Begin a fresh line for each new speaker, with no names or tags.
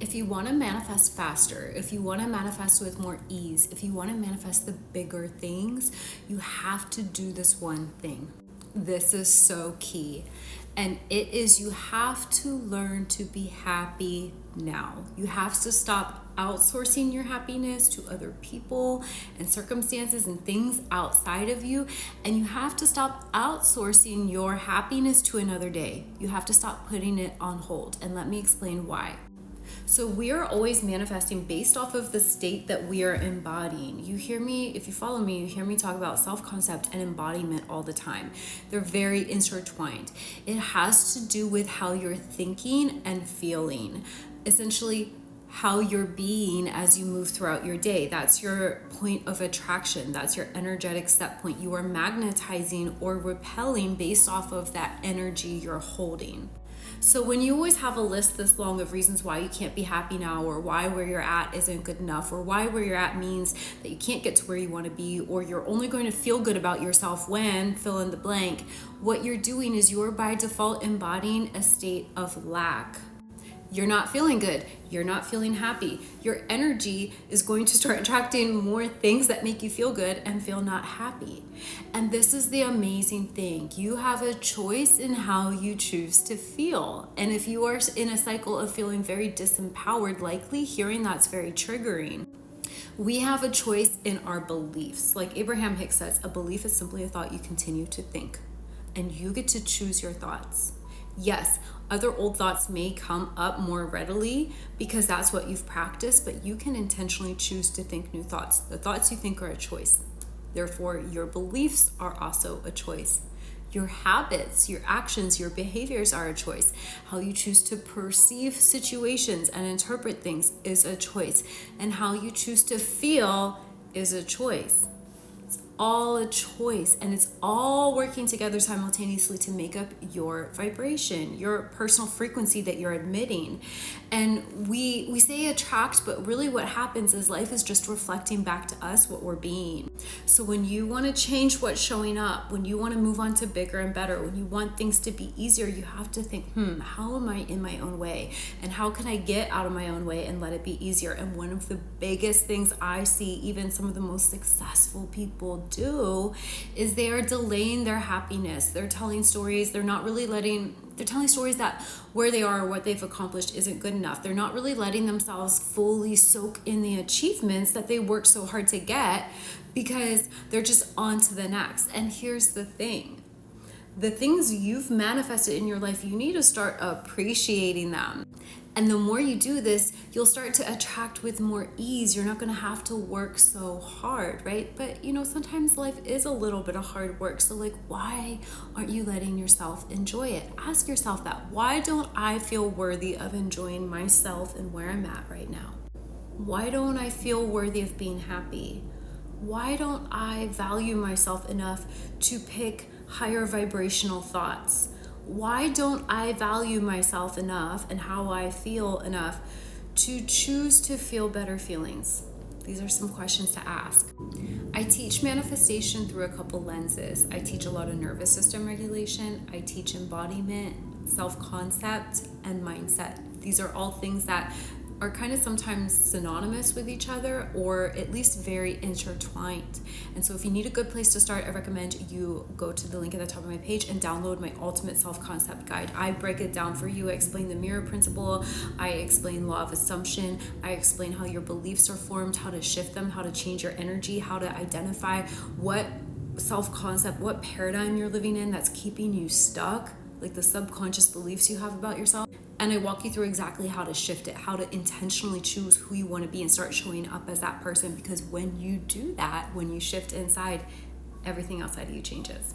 If you want to manifest faster, if you want to manifest with more ease, if you want to manifest the bigger things, you have to do this one thing. This is so key. And it is, you have to learn to be happy now. You have to stop outsourcing your happiness to other people and circumstances and things outside of you. And you have to stop outsourcing your happiness to another day. You have to stop putting it on hold. And let me explain why. So we are always manifesting based off of the state that we are embodying. You hear me, if you follow me, you hear me talk about self-concept and embodiment all the time. They're very intertwined. It has to do with how you're thinking and feeling. Essentially, how you're being as you move throughout your day. That's your point of attraction. That's your energetic set point. You are magnetizing or repelling based off of that energy you're holding. So when you always have a list this long of reasons why you can't be happy now, or why where you're at isn't good enough, or why where you're at means that you can't get to where you want to be, or you're only going to feel good about yourself when fill in the blank, what you're doing is you're by default embodying a state of lack. You're not feeling good. You're not feeling happy. Your energy is going to start attracting more things that make you feel good and feel not happy. And this is the amazing thing. You have a choice in how you choose to feel. And if you are in a cycle of feeling very disempowered, likely hearing that's very triggering. We have a choice in our beliefs. Like Abraham Hicks says, a belief is simply a thought you continue to think. And you get to choose your thoughts. Yes, other old thoughts may come up more readily because that's what you've practiced, but you can intentionally choose to think new thoughts. The thoughts you think are a choice. Therefore, your beliefs are also a choice. Your habits, your actions, your behaviors are a choice. How you choose to perceive situations and interpret things is a choice. And how you choose to feel is a choice. All a choice, and it's all working together simultaneously to make up your vibration, your personal frequency that you're emitting. And we say attract, but really what happens is life is just reflecting back to us what we're being. So when you want to change what's showing up, when you want to move on to bigger and better, when you want things to be easier, you have to think, how am I in my own way? And how can I get out of my own way and let it be easier? And one of the biggest things I see even some of the most successful people do is they are delaying their happiness. They're telling stories. They're telling stories that where they are or what they've accomplished isn't good enough. They're not really letting themselves fully soak in the achievements that they worked so hard to get because they're just on to the next. And here's the thing. The things you've manifested in your life, you need to start appreciating them. And the more you do this, you'll start to attract with more ease. You're not going to have to work so hard, right? But sometimes life is a little bit of hard work. So why aren't you letting yourself enjoy it? Ask yourself that. Why don't I feel worthy of enjoying myself and where I'm at right now? Why don't I feel worthy of being happy? Why don't I value myself enough to pick higher vibrational thoughts? Why don't I value myself enough and how I feel enough to choose to feel better feelings? These are some questions to ask. I teach manifestation through a couple lenses. I teach a lot of nervous system regulation. I teach embodiment, self-concept, and mindset. These are all things that are kind of sometimes synonymous with each other, or at least very intertwined. And so if you need a good place to start, I recommend you go to the link at the top of my page and download my ultimate self-concept guide. I break it down for you. I explain the mirror principle. I explain law of assumption. I explain how your beliefs are formed, how to shift them, how to change your energy, how to identify what self-concept, what paradigm you're living in that's keeping you stuck, like the subconscious beliefs you have about yourself. And I walk you through exactly how to shift it, how to intentionally choose who you want to be and start showing up as that person. Because when you do that, when you shift inside, everything outside of you changes.